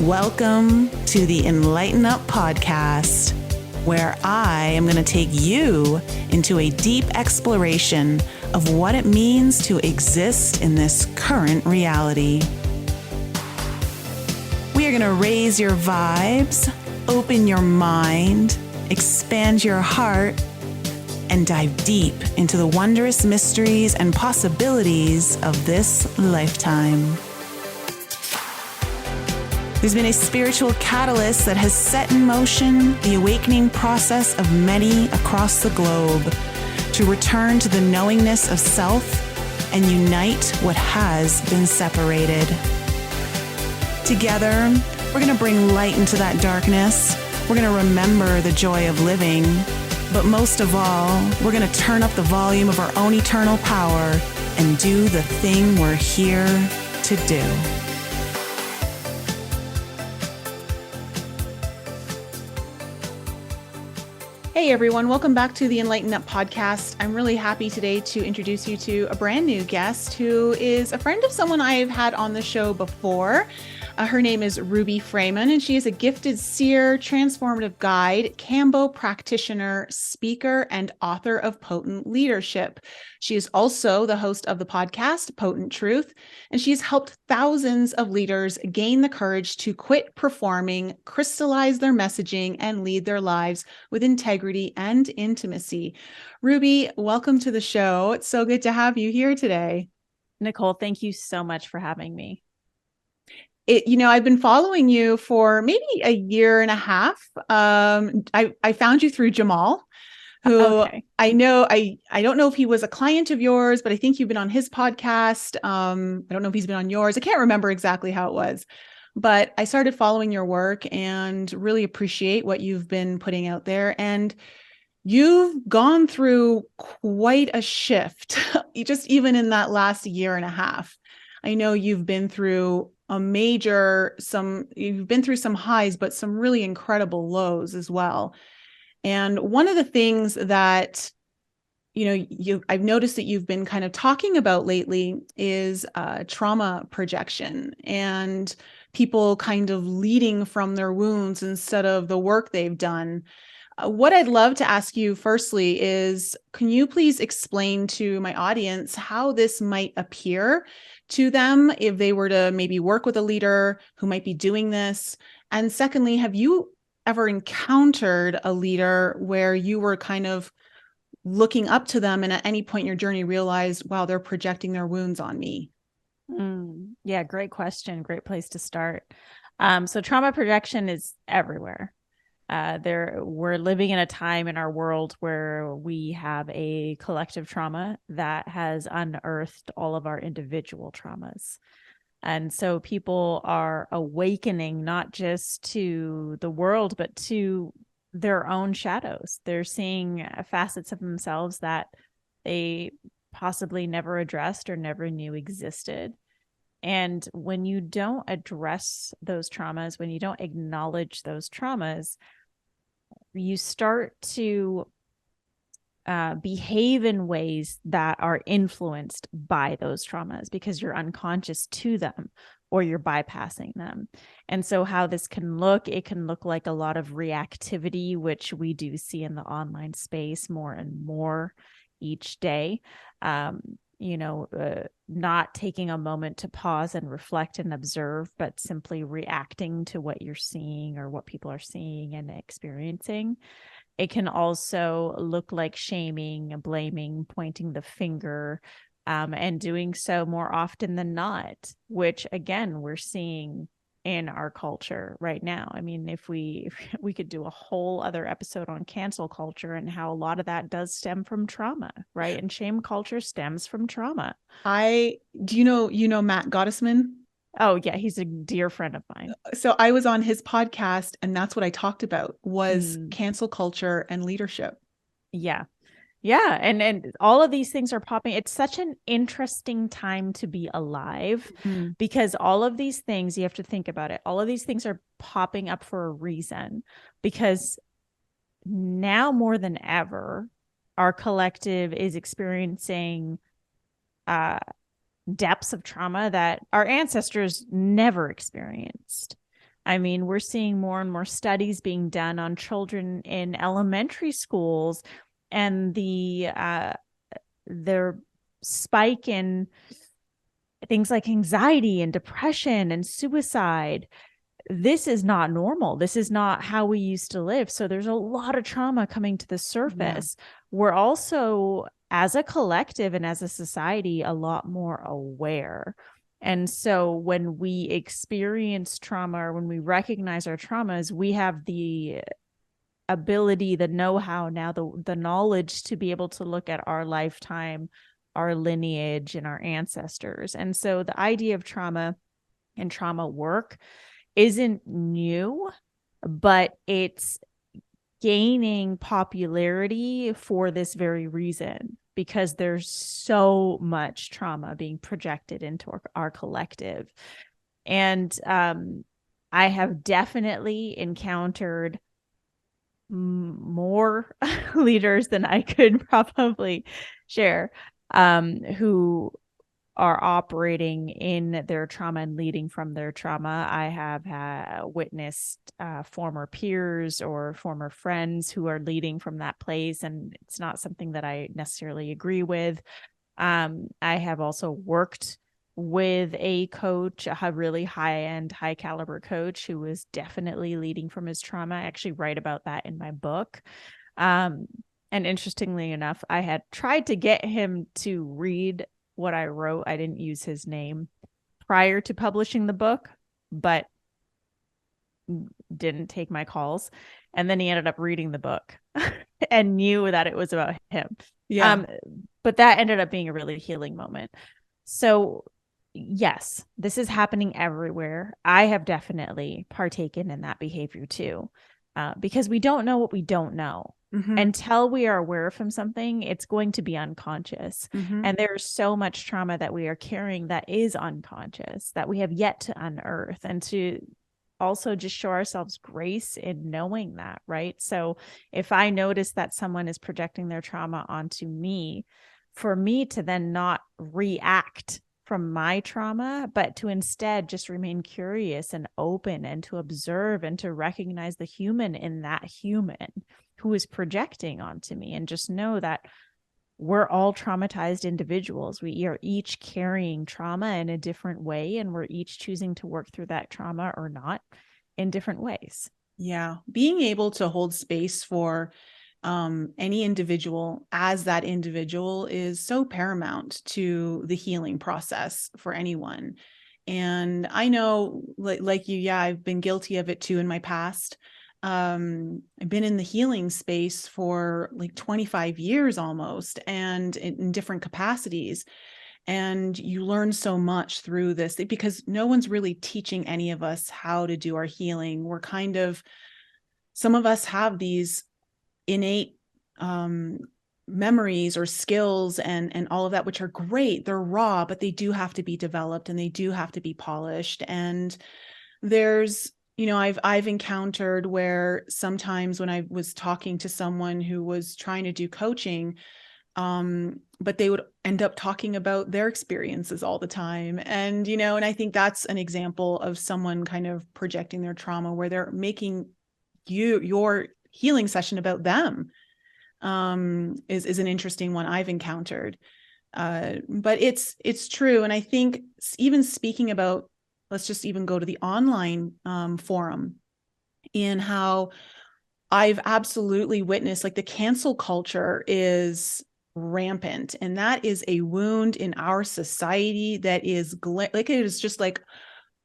Welcome to the Enlighten Up podcast, where I am going to take you into a deep exploration of what it means to exist in this current reality. We are going to raise your vibes, open your mind, expand your heart, and dive deep into the wondrous mysteries and possibilities of this lifetime. There's been a spiritual catalyst that has set in motion the awakening process of many across the globe to return to the knowingness of self and unite what has been separated. Together, we're going to bring light into that darkness. We're going to remember the joy of living. But most of all, we're going to turn up the volume of our own eternal power and do the thing we're here to do. Hey everyone, welcome back to the Enlighten Up podcast. I'm really happy today to introduce you to a brand new guest who is a friend of someone I've had on the show before. Her name is Ruby Fremon, and she is a gifted seer, transformative guide, Kambô Practitioner, speaker, and author of Potent Leadership. She is also the host of the podcast, Potent Truth, and she's helped thousands of leaders gain the courage to quit performing, crystallize their messaging, and lead their lives with integrity and intimacy. Ruby, welcome to the show. It's so good to have you here today. Nicole, thank you so much for having me. I've been following you for maybe a year and a half. I found you through Jamal, who I know, I don't know if he was a client of yours, but I think you've been on his podcast. I don't know if he's been on yours. I can't remember exactly how it was, but I started following your work and really appreciate what you've been putting out there. And you've gone through quite a shift, just even in that last year and a half. I know you've been through you've been through some highs, but some really incredible lows as well. And one of the things that, I've noticed that you've been kind of talking about lately is trauma projection and people kind of leading from their wounds instead of the work they've done. What I'd love to ask you firstly is, can you please explain to my audience how this might appear to them if they were to maybe work with a leader who might be doing this? And secondly, have you ever encountered a leader where you were kind of looking up to them and at any point in your journey realized, wow, they're projecting their wounds on me? Yeah, great question. Great place to start. So trauma projection is everywhere. We're living in a time in our world where we have a collective trauma that has unearthed all of our individual traumas. And so people are awakening not just to the world, but to their own shadows. They're seeing facets of themselves that they possibly never addressed or never knew existed. And when you don't address those traumas, when you don't acknowledge those traumas, you start to behave in ways that are influenced by those traumas because you're unconscious to them or you're bypassing them. And so how this can look, it can look like a lot of reactivity, which we do see in the online space more and more each day. Not taking a moment to pause and reflect and observe, but simply reacting to what you're seeing or what people are seeing and experiencing. It can also look like shaming, blaming, pointing the finger, and doing so more often than not, which again, we're seeing in our culture right now. I mean, if we could do a whole other episode on cancel culture and how a lot of that does stem from trauma, right? And shame culture stems from trauma. Do you know Matt Gottesman? Oh yeah, he's a dear friend of mine. So I was on his podcast and that's what I talked about was cancel culture and leadership. Yeah. Yeah. And all of these things are popping. It's such an interesting time to be alive because all of these things, you have to think about it. All of these things are popping up for a reason because now more than ever, our collective is experiencing depths of trauma that our ancestors never experienced. I mean, we're seeing more and more studies being done on children in elementary schools, and their spike in things like anxiety and depression and suicide. This is not normal. This is not how we used to live. So there's a lot of trauma coming to the surface. Yeah. We're also, as a collective and as a society, a lot more aware. And so when we experience trauma, or when we recognize our traumas, we have the ability, the know-how now, the knowledge to be able to look at our lifetime, our lineage, and our ancestors. And so the idea of trauma and trauma work isn't new, but it's gaining popularity for this very reason, because there's so much trauma being projected into our collective. And I have definitely encountered more leaders than I could probably share, who are operating in their trauma and leading from their trauma. I have witnessed former peers or former friends who are leading from that place, and it's not something that I necessarily agree with. I have also worked with a coach, a really high-end, high-caliber coach who was definitely leading from his trauma. I actually write about that in my book. And interestingly enough, I had tried to get him to read what I wrote. I didn't use his name prior to publishing the book, but didn't take my calls. And then he ended up reading the book and knew that it was about him. Yeah. But that ended up being a really healing moment. So yes, this is happening everywhere. I have definitely partaken in that behavior too, because we don't know what we don't know. Mm-hmm. Until we are aware from something, it's going to be unconscious. Mm-hmm. And there's so much trauma that we are carrying that is unconscious, that we have yet to unearth, and to also just show ourselves grace in knowing that, right? So if I notice that someone is projecting their trauma onto me, for me to then not react from my trauma, but to instead just remain curious and open, and to observe and to recognize the human in that human who is projecting onto me, and just know that we're all traumatized individuals. We are each carrying trauma in a different way, and we're each choosing to work through that trauma or not in different ways. Yeah. Being able to hold space for any individual as that individual is so paramount to the healing process for anyone. And I know, like you, yeah, I've been guilty of it too in my past. I've been in the healing space for like 25 years almost, and in different capacities. And you learn so much through this, because no one's really teaching any of us how to do our healing. We're kind of, some of us have these innate memories or skills and all of that, which are great. They're raw, but they do have to be developed, and they do have to be polished. And there's, I've encountered where sometimes when I was talking to someone who was trying to do coaching, but they would end up talking about their experiences all the time. And, and I think that's an example of someone kind of projecting their trauma, where they're making your healing session about them. Is an interesting one I've encountered. But it's true. And I think even speaking about, let's just even go to the online forum, in how I've absolutely witnessed, like, the cancel culture is rampant, and that is a wound in our society that is like, it is just like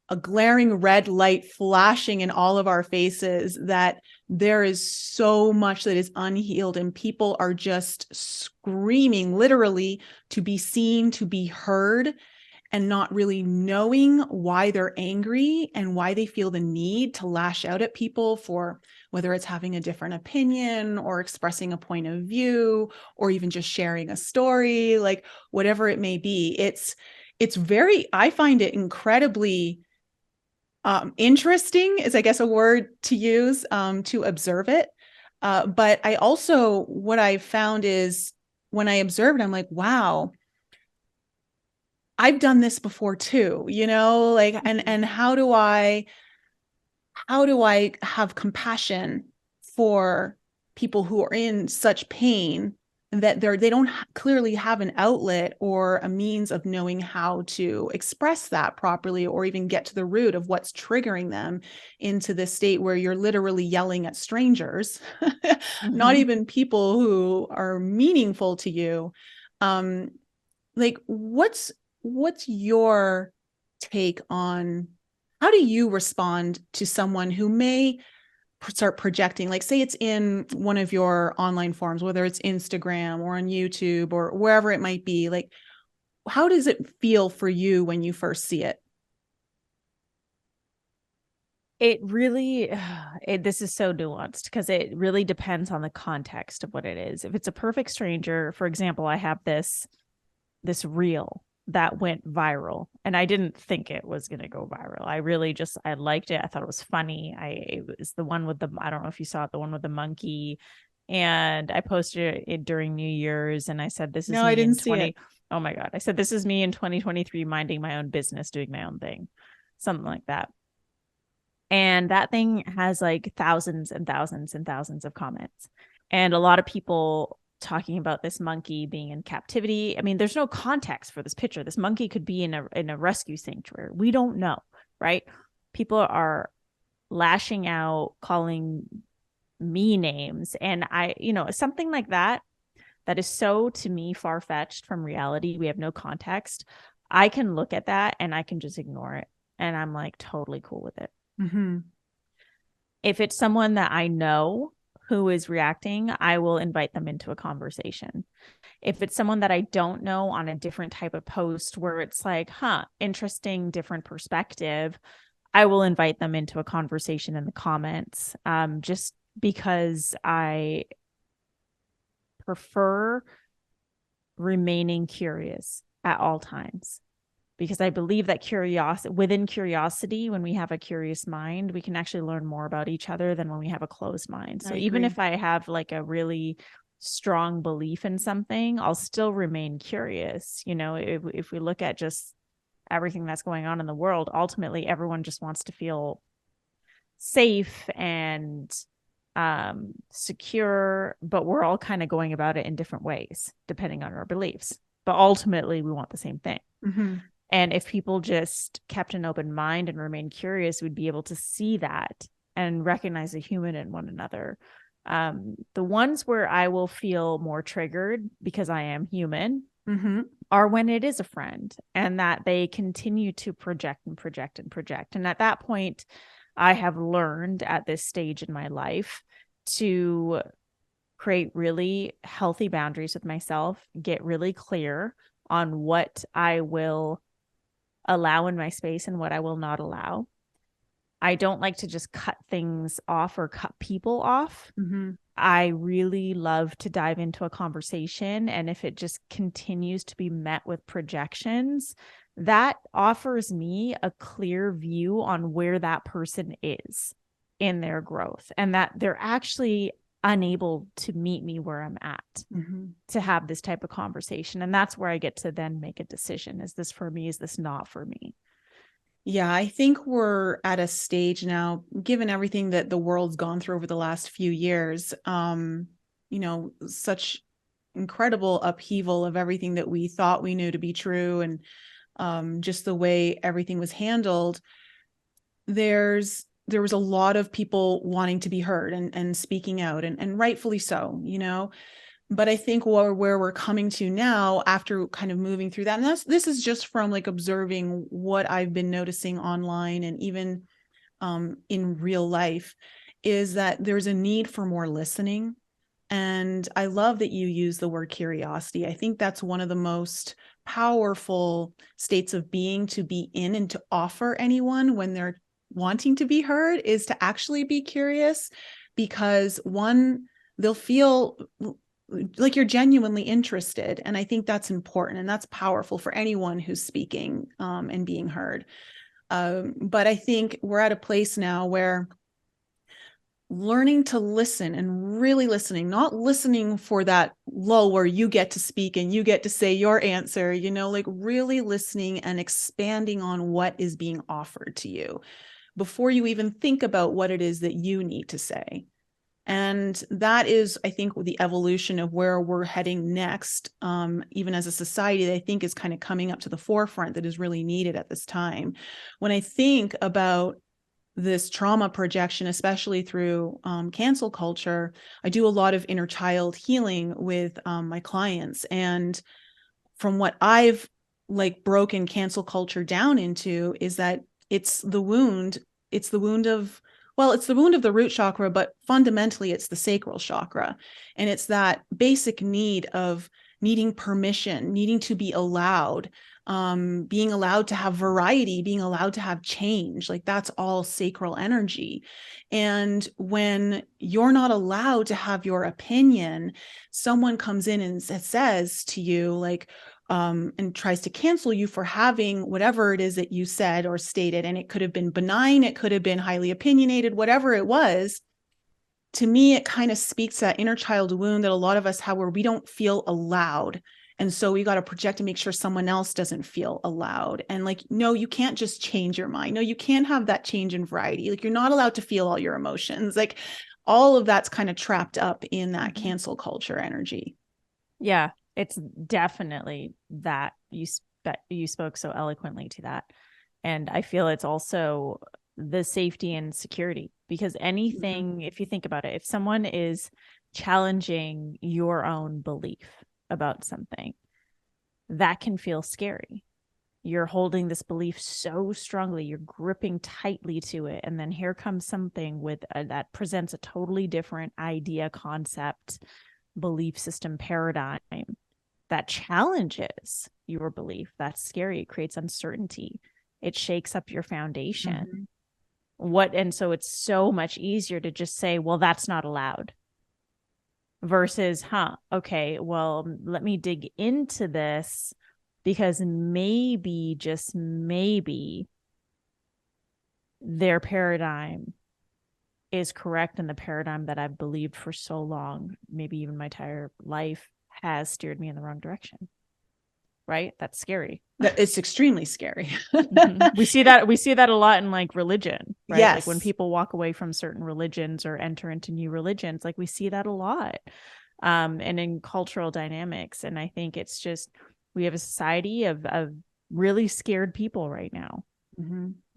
a glaring red light flashing in all of our faces, that there is so much that is unhealed, and people are just screaming literally to be seen, to be heard, and not really knowing why they're angry and why they feel the need to lash out at people for whether it's having a different opinion or expressing a point of view or even just sharing a story, like whatever it may be. It's very, I find it incredibly interesting is, I guess, a word to use, to observe it. But I also, what I found is, when I observed, I'm like, wow, I've done this before too, like, and how do I how do I have compassion for people who are in such pain that they don't clearly have an outlet or a means of knowing how to express that properly, or even get to the root of what's triggering them into this state where you're literally yelling at strangers, not even people who are meaningful to you. Like what's your take on how do you respond to someone who may start projecting, like say it's in one of your online forums, whether it's Instagram or on YouTube or wherever it might be, like how does it feel for you when you first see it? It really, this is so nuanced because it really depends on the context of what it is. If it's a perfect stranger, for example, I have this reel that went viral and I didn't think it was going to go viral. I liked it. I thought it was funny. It was the one with I don't know if you saw it, the one with the monkey. And I posted it during New Year's and I said, this is No, me I didn't in see it. Oh my God. I said, this is me in 2023, minding my own business, doing my own thing, something like that. And that thing has like thousands and thousands and thousands of comments. And a lot of people talking about this monkey being in captivity. I mean, there's no context for this picture. This monkey could be in a rescue sanctuary. We don't know, right? People are lashing out, calling me names. And something like that is so, to me, far-fetched from reality. We have no context. I can look at that and I can just ignore it. And I'm like totally cool with it. If it's someone that I know who is reacting, I will invite them into a conversation. If it's someone that I don't know on a different type of post where it's like, interesting, different perspective, I will invite them into a conversation in the comments, just because I prefer remaining curious at all times. Because I believe that within curiosity, when we have a curious mind, we can actually learn more about each other than when we have a closed mind. So even if I have like a really strong belief in something, I'll still remain curious. If we look at just everything that's going on in the world, ultimately everyone just wants to feel safe and secure, but we're all kind of going about it in different ways, depending on our beliefs. But ultimately, we want the same thing. And if people just kept an open mind and remained curious, we'd be able to see that and recognize the human in one another. The ones where I will feel more triggered because I am human are when it is a friend and that they continue to project and project and project. And at that point, I have learned at this stage in my life to create really healthy boundaries with myself, get really clear on what I will allow in my space and what I will not allow. I don't like to just cut things off or cut people off. I really love to dive into a conversation. And if it just continues to be met with projections, that offers me a clear view on where that person is in their growth and that they're actually unable to meet me where I'm at to have this type of conversation. And that's where I get to then make a decision. Is this for me? Is this not for me? Yeah, I think we're at a stage now, given everything that the world's gone through over the last few years, such incredible upheaval of everything that we thought we knew to be true, and just the way everything was handled. There was a lot of people wanting to be heard and speaking out, and rightfully so, But I think where we're coming to now, after kind of moving through that, and this is just from like observing what I've been noticing online and even in real life, is that there's a need for more listening. And I love that you use the word curiosity. I think that's one of the most powerful states of being to be in and to offer anyone when they're wanting to be heard, is to actually be curious, because one, they'll feel like you're genuinely interested. And I think that's important and that's powerful for anyone who's speaking and being heard. But I think we're at a place now where learning to listen and really listening, not listening for that lull where you get to speak and you get to say your answer, like really listening and expanding on what is being offered to you. before you even think about what it is that you need to say. And that is, I think, the evolution of where we're heading next, even as a society, that I think is kind of coming up to the forefront, that is really needed at this time. When I think about this trauma projection, especially through cancel culture, I do a lot of inner child healing with my clients. And from what I've broken cancel culture down into is that it's the wound of, well, it's the wound of the root chakra, but fundamentally it's the sacral chakra. And it's that basic need of needing permission, needing to be allowed, being allowed to have variety, being allowed to have change. Like, that's all sacral energy. And when you're not allowed to have your opinion, someone comes in and says to you, like, and tries to cancel you for having whatever it is that you said or stated. And it could have been benign, it could have been highly opinionated, whatever it was. To me, it kind of speaks to that inner child wound that a lot of us have, where we don't feel allowed. And so we got to project and make sure someone else doesn't feel allowed. And like, no, you can't just change your mind. No, you can't have that change in variety. Like, you're not allowed to feel all your emotions. Like, all of that's kind of trapped up in that cancel culture energy. Yeah, it's definitely that. You spoke so eloquently to that. And I feel it's also the safety and security, because anything, if you think about it, if someone is challenging your own belief about something, that can feel scary. You're holding this belief so strongly, you're gripping tightly to it. And then here comes something with that presents a totally different idea, concept, belief system, paradigm that challenges your belief. That's scary. It creates uncertainty. It shakes up your foundation. And so it's so much easier to just say, well, that's not allowed, versus, okay, well, let me dig into this, because maybe, just maybe, their paradigm is correct, and the paradigm that I've believed for so long, maybe even my entire life, has steered me in the wrong direction. Right? That's scary. It's extremely scary. We see that a lot in like religion, right? Yes. Like when people walk away from certain religions or enter into new religions, like we see that a lot. And in cultural dynamics. And I think it's just, we have a society of really scared people right now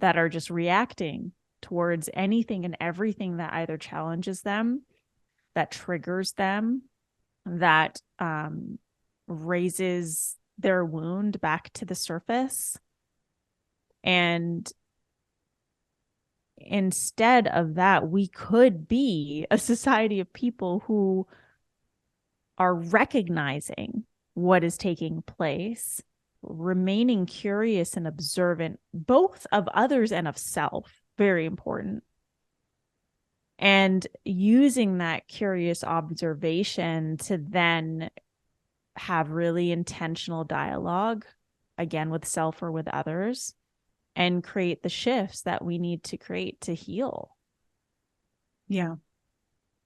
that are just reacting towards anything and everything that either challenges them, that triggers them, that raises their wound back to the surface. And instead of that, we could be a society of people who are recognizing what is taking place, remaining curious and observant, both of others and of self, very important. And using that curious observation to then have really intentional dialogue, again, with self or with others, and create the shifts that we need to create to heal. Yeah.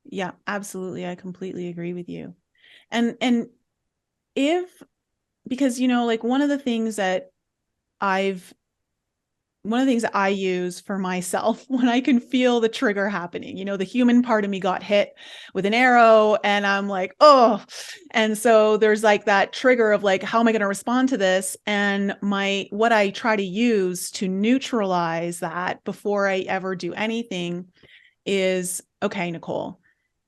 Yeah, absolutely. I completely agree with you. And because, like one of the things that I use for myself when I can feel the trigger happening, the human part of me got hit with an arrow and I'm like, oh, and so there's like that trigger of like, how am I going to respond to this? And what I try to use to neutralize that before I ever do anything is, okay, Nicole,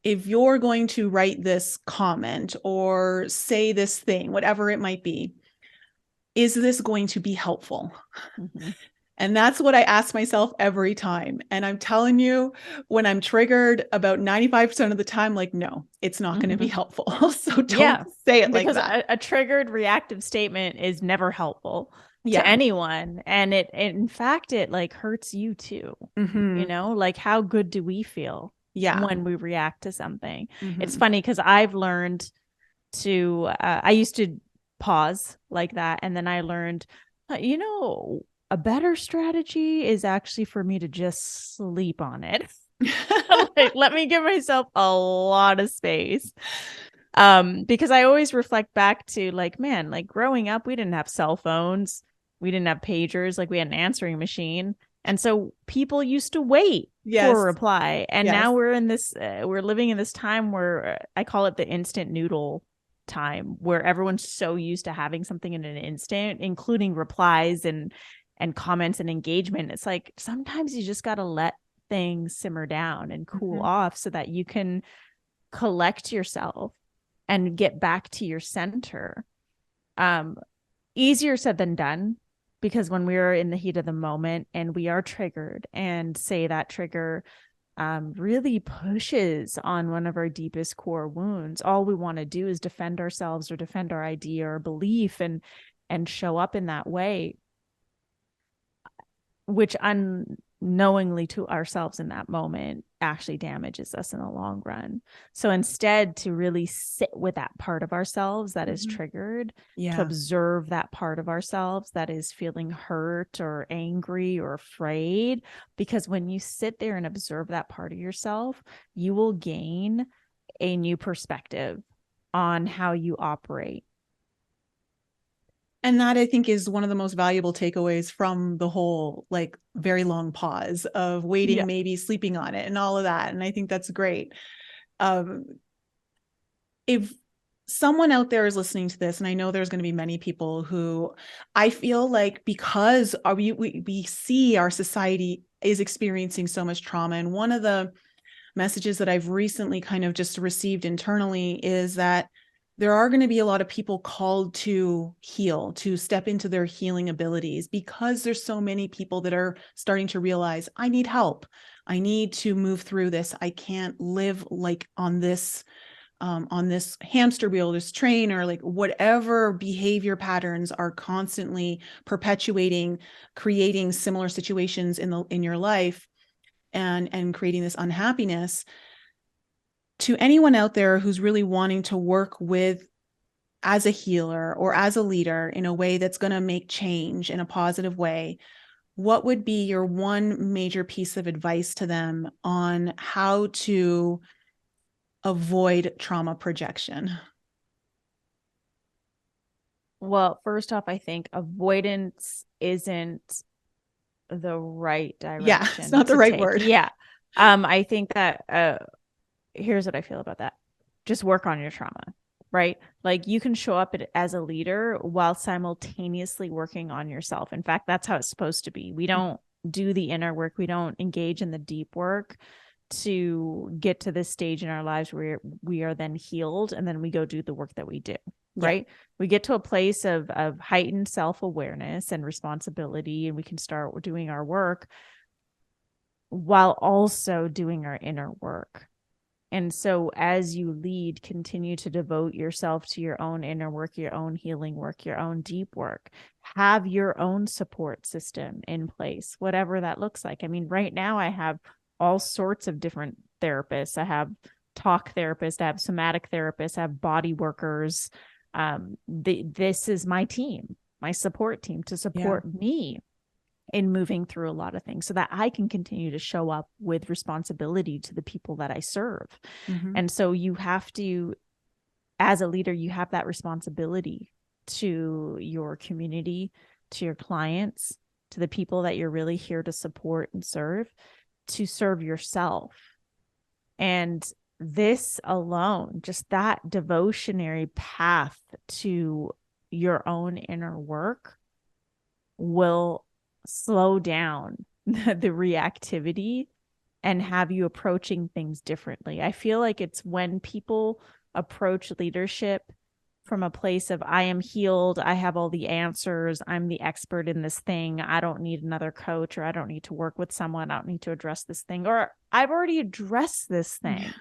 if you're going to write this comment or say this thing, whatever it might be, is this going to be helpful? And that's what I ask myself every time. And I'm telling you, when I'm triggered, about 95% of the time, like, no, it's not going to be helpful. So don't say it like that. Because a triggered reactive statement is never helpful to anyone. And in fact, it like hurts you too. Like, how good do we feel when we react to something? It's funny because I've learned to, I used to pause like that. And then I learned, a better strategy is actually for me to just sleep on it. Like, let me give myself a lot of space. Because I always reflect back to like, man, like growing up, we didn't have cell phones. We didn't have pagers. Like, we had an answering machine. And so people used to wait Yes. for a reply. And Yes. now we're in this, we're living in this time where I call it the instant noodle time, where everyone's so used to having something in an instant, including replies and comments and engagement. It's like, sometimes you just got to let things simmer down and cool off so that you can collect yourself and get back to your center. Easier said than done, because when we're in the heat of the moment and we are triggered, and say that trigger really pushes on one of our deepest core wounds, all we want to do is defend ourselves or defend our idea or belief and show up in that way, which unknowingly to ourselves in that moment actually damages us in the long run. So instead, to really sit with that part of ourselves that is triggered, to observe that part of ourselves that is feeling hurt or angry or afraid, because when you sit there and observe that part of yourself, you will gain a new perspective on how you operate. And that, I think, is one of the most valuable takeaways from the whole, like, very long pause of waiting, maybe sleeping on it and all of that. And I think that's great. If someone out there is listening to this, and I know there's going to be many people who, I feel like, because we see our society is experiencing so much trauma. And one of the messages that I've recently kind of just received internally is that there are going to be a lot of people called to heal, to step into their healing abilities, because there's so many people that are starting to realize, I need help. I need to move through this. I can't live like on this hamster wheel, this train, or like whatever behavior patterns are constantly perpetuating, creating similar situations in your life and creating this unhappiness. To anyone out there who's really wanting to work with, as a healer or as a leader, in a way that's going to make change in a positive way, what would be your one major piece of advice to them on how to avoid trauma projection? Well, first off, I think avoidance isn't the right direction. Yeah, it's not the right word. Yeah. I think that here's what I feel about that. Just work on your trauma, right? Like, you can show up as a leader while simultaneously working on yourself. In fact, that's how it's supposed to be. We don't do the inner work. We don't engage in the deep work to get to this stage in our lives where we are then healed, and then we go do the work that we do. Right. We get to a place of heightened self-awareness and responsibility, and we can start doing our work while also doing our inner work. And so as you lead, continue to devote yourself to your own inner work, your own healing work, your own deep work. Have your own support system in place, whatever that looks like. I mean, right now I have all sorts of different therapists. I have talk therapists, I have somatic therapists, I have body workers. This is my team, my support team, to support me in moving through a lot of things so that I can continue to show up with responsibility to the people that I serve. And so you have to, as a leader, you have that responsibility to your community, to your clients, to the people that you're really here to support and serve, to serve yourself. And this alone, just that devotionary path to your own inner work, will slow down the reactivity and have you approaching things differently. I feel like it's when people approach leadership from a place of, I am healed, I have all the answers, I'm the expert in this thing, I don't need another coach, or I don't need to work with someone, I don't need to address this thing, or I've already addressed this thing,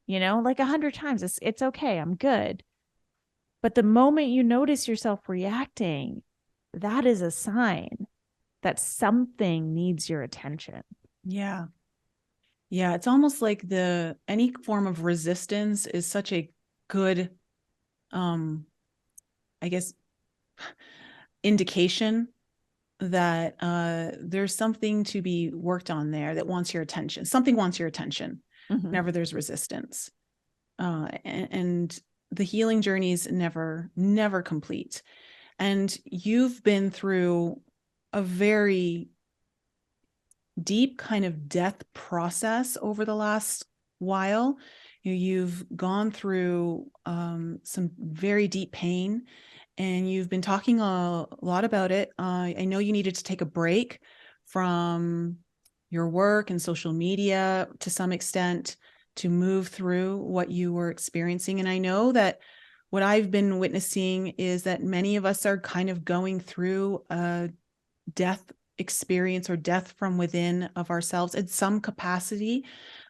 like 100 times. It's okay, I'm good. But the moment you notice yourself reacting, that is a sign that something needs your attention. Yeah. It's almost like any form of resistance is such a good, I guess, indication that there's something to be worked on there that wants your attention. Something wants your attention whenever there's resistance. And the healing journey is never complete. And you've been through a very deep kind of death process over the last while. You've gone through some very deep pain, and you've been talking a lot about it. I know you needed to take a break from your work and social media to some extent to move through what you were experiencing. And I know that what I've been witnessing is that many of us are kind of going through a death experience or death from within of ourselves in some capacity,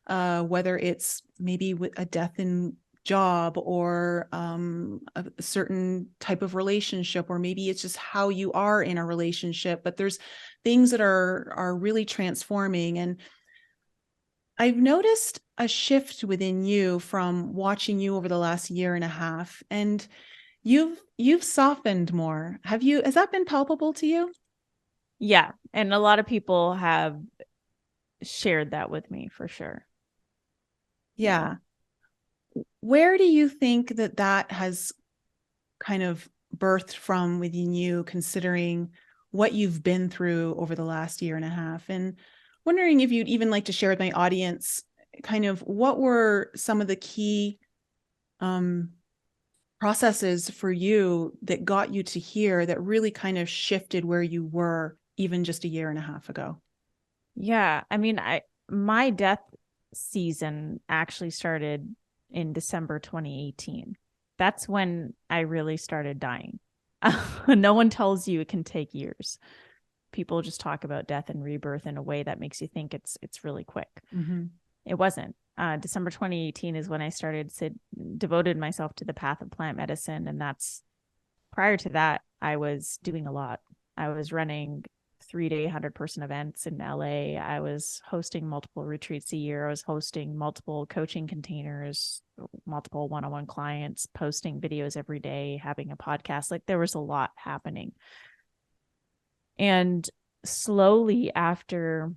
whether it's maybe a death in job or a certain type of relationship, or maybe it's just how you are in a relationship. But there's things that are really transforming. And I've noticed a shift within you from watching you over the last year and a half, and you've softened more. Has that been palpable to you? Yeah. And a lot of people have shared that with me for sure. Yeah. Where do you think that has kind of birthed from within you, considering what you've been through over the last year and a half? And wondering if you'd even like to share with my audience kind of what were some of the key processes for you that got you to here, that really kind of shifted where you were even just a year and a half ago? Yeah. I mean, my death season actually started in December 2018. That's when I really started dying. No one tells you it can take years. People just talk about death and rebirth in a way that makes you think it's really quick. Mm-hmm. It wasn't. December 2018 is when I devoted myself to the path of plant medicine. And prior to that, I was doing a lot. I was running 3-day 100-person events in LA. I was hosting multiple retreats a year. I was hosting multiple coaching containers, multiple one-on-one clients, posting videos every day, having a podcast. Like, there was a lot happening. And slowly, after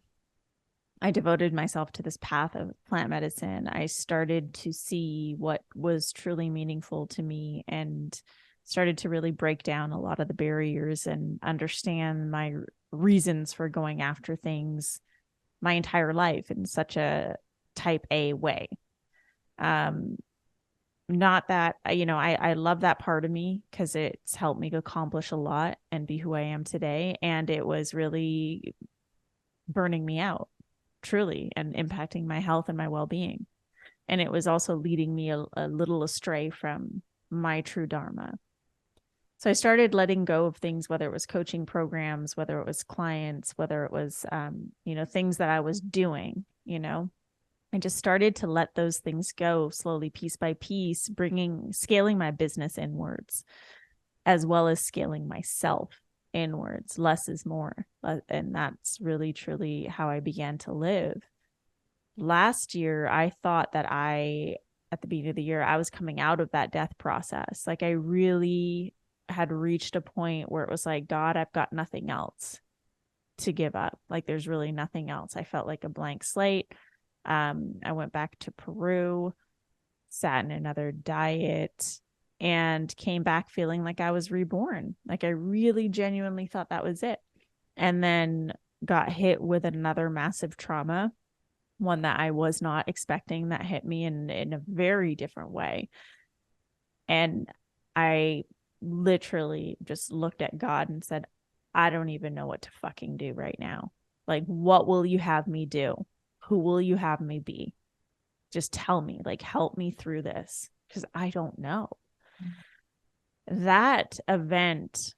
I devoted myself to this path of plant medicine, I started to see what was truly meaningful to me, and started to really break down a lot of the barriers and understand my reasons for going after things my entire life in such a type A way. Not that, I love that part of me because it's helped me accomplish a lot and be who I am today. And it was really burning me out, truly, and impacting my health and my well-being. And it was also leading me a little astray from my true dharma. So I started letting go of things, whether it was coaching programs, whether it was clients, whether it was, things that I was doing. I just started to let those things go slowly, piece by piece, scaling my business inwards, as well as scaling myself inwards. Less is more. And that's really, truly how I began to live. Last year, I thought that at the beginning of the year, I was coming out of that death process. Like, I really had reached a point where it was like, God, I've got nothing else to give up. Like, there's really nothing else. I felt like a blank slate. I went back to Peru, sat in another diet, and came back feeling like I was reborn. Like, I really genuinely thought that was it. And then got hit with another massive trauma, one that I was not expecting, that hit me in a very different way. And I literally just looked at God and said, I don't even know what to fucking do right now. Like, what will you have me do? Who will you have me be? Just tell me, like, help me through this, because I don't know. That event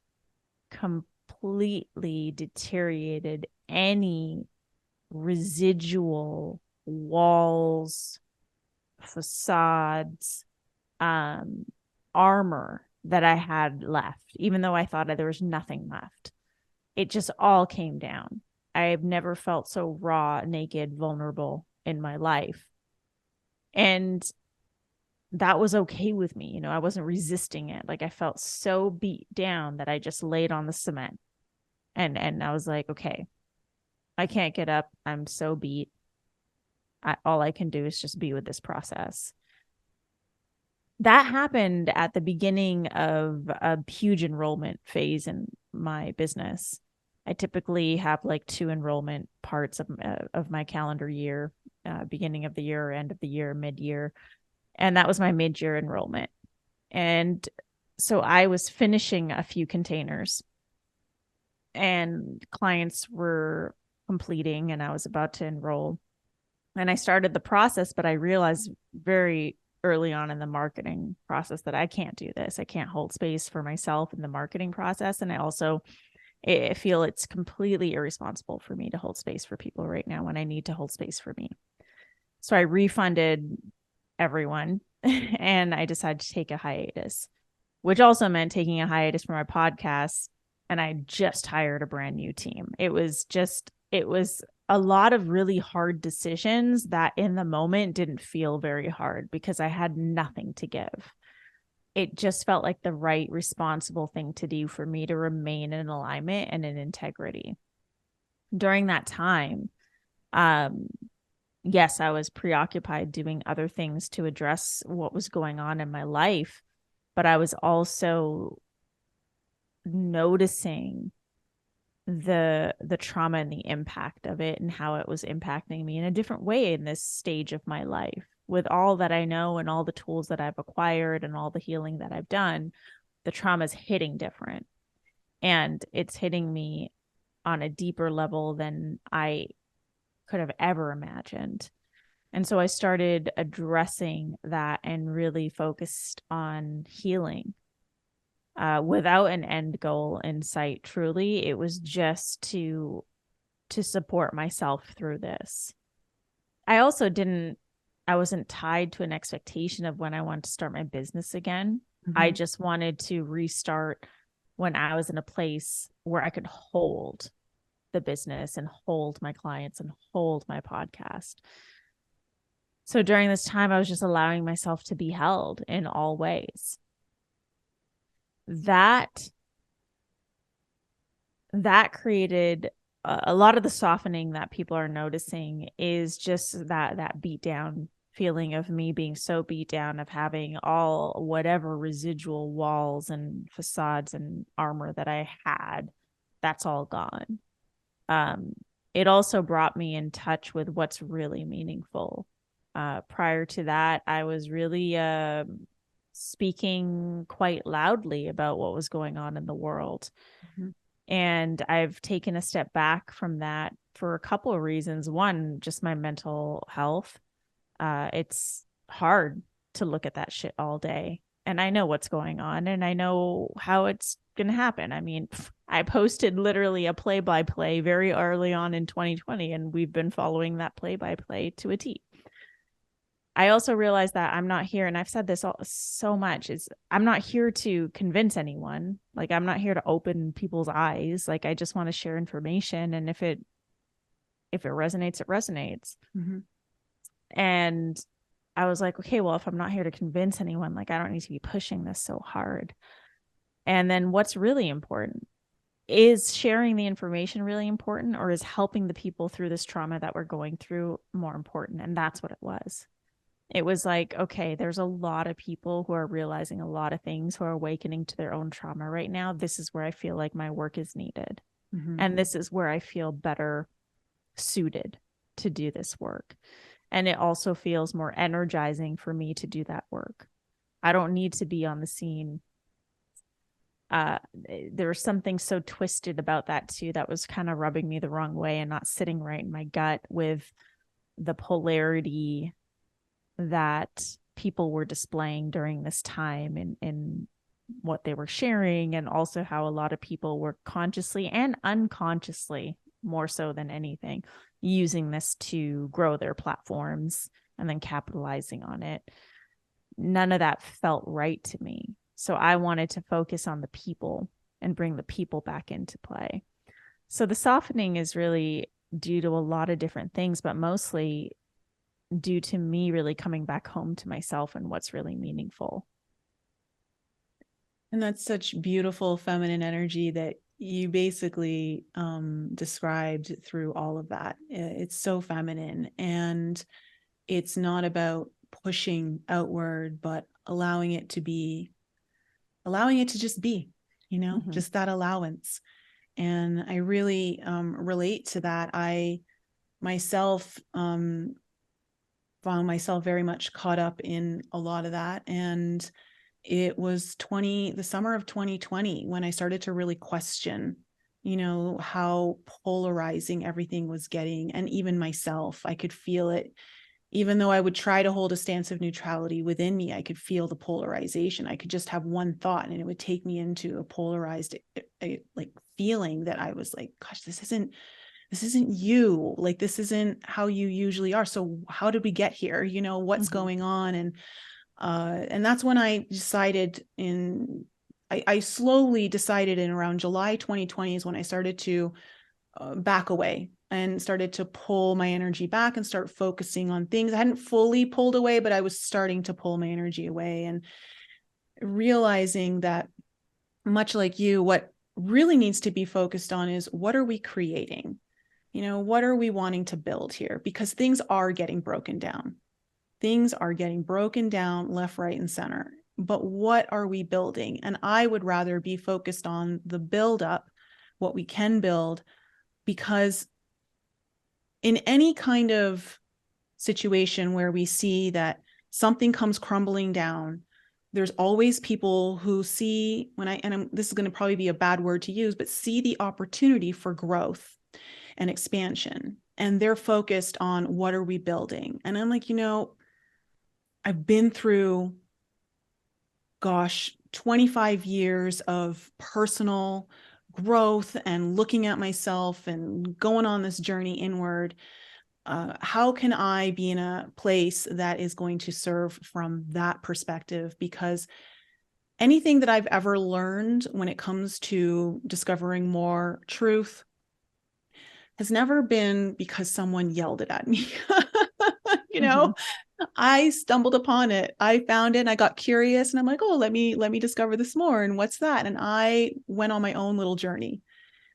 completely deteriorated any residual walls, facades, armor that I had left, even though I thought there was nothing left. It just all came down. I've never felt so raw, naked, vulnerable in my life. And that was okay with me. I wasn't resisting it. Like, I felt so beat down that I just laid on the cement. And I was like, okay, I can't get up. I'm so beat. All I can do is just be with this process. That happened at the beginning of a huge enrollment phase in my business. I typically have like 2 enrollment parts of my calendar year, beginning of the year, end of the year, mid-year. And that was my mid-year enrollment. And so I was finishing a few containers and clients were completing and I was about to enroll. And I started the process, but I realized very early on in the marketing process that I can't do this. I can't hold space for myself in the marketing process. And I feel it's completely irresponsible for me to hold space for people right now when I need to hold space for me. So I refunded everyone and I decided to take a hiatus, which also meant taking a hiatus from my podcast. And I just hired a brand new team. It was a lot of really hard decisions that in the moment didn't feel very hard because I had nothing to give. It just felt like the right, responsible thing to do for me to remain in alignment and in integrity. During that time, yes, I was preoccupied doing other things to address what was going on in my life, but I was also noticing the trauma and the impact of it and how it was impacting me in a different way in this stage of my life. With all that I know and all the tools that I've acquired and all the healing that I've done, the trauma is hitting different. And it's hitting me on a deeper level than I could have ever imagined. And so I started addressing that and really focused on healing without an end goal in sight. Truly, it was just to support myself through this. I wasn't tied to an expectation of when I wanted to start my business again. I just wanted to restart when I was in a place where I could hold the business and hold my clients and hold my podcast. So during this time, I was just allowing myself to be held in all ways. That created a lot of the softening that people are noticing is just that beat down feeling of me being so beat down, of having all whatever residual walls and facades and armor that I had. That's all gone. It also brought me in touch with what's really meaningful. Prior to that, I was really speaking quite loudly about what was going on in the world. And I've taken a step back from that for a couple of reasons. One, just my mental health. It's hard to look at that shit all day. And I know what's going on and I know how it's going to happen. I mean, I posted literally a play-by-play very early on in 2020, and we've been following that play-by-play to a T. I also realized that I'm not here, and I've said this so much, is I'm not here to convince anyone. Like, I'm not here to open people's eyes. Like, I just want to share information. And if it resonates, it resonates. And I was like, okay, well, if I'm not here to convince anyone, like, I don't need to be pushing this so hard. And then what's really important? Is sharing the information really important, or is helping the people through this trauma that we're going through more important? And that's what it was. It was like, okay, there's a lot of people who are realizing a lot of things, who are awakening to their own trauma right now. This is where I feel like my work is needed. And this is where I feel better suited to do this work. And it also feels more energizing for me to do that work. I don't need to be on the scene. There was something so twisted about that too, that was kind of rubbing me the wrong way and not sitting right in my gut with the polarity that people were displaying during this time in what they were sharing, and also how a lot of people were consciously and unconsciously, more so than anything, using this to grow their platforms and then capitalizing on it. None of that felt right to me. So I wanted to focus on the people and bring the people back into play. So the softening is really due to a lot of different things, but mostly due to me really coming back home to myself and what's really meaningful. And that's such beautiful feminine energy that you basically described through all of that. It's so feminine, and it's not about pushing outward, but allowing it to just be, just that allowance. And I really relate to that. I myself found myself very much caught up in a lot of that. And it was the summer of 2020 when I started to really question, how polarizing everything was getting. And even myself, I could feel it. Even though I would try to hold a stance of neutrality within me, I could feel the polarization. I could just have one thought and it would take me into a polarized like feeling that I was like, gosh, this isn't you. Like, this isn't how you usually are. So how did we get here? What's going on? And that's when I decided I slowly decided in around July 2020 is when I started to back away and started to pull my energy back and start focusing on things. I hadn't fully pulled away, but I was starting to pull my energy away and realizing that, much like you, what really needs to be focused on is, what are we creating? What are we wanting to build here? Because things are getting broken down. Things are getting broken down left, right, and center. But what are we building? And I would rather be focused on the build up, what we can build, because in any kind of situation where we see that something comes crumbling down, there's always people who see, this is going to probably be a bad word to use, but see the opportunity for growth and expansion. And they're focused on, what are we building? And I'm like, I've been through, 25 years of personal growth and looking at myself and going on this journey inward. How can I be in a place that is going to serve from that perspective? Because anything that I've ever learned when it comes to discovering more truth has never been because someone yelled it at me. I stumbled upon it. I found it and I got curious and I'm like, oh, let me discover this more. And what's that? And I went on my own little journey.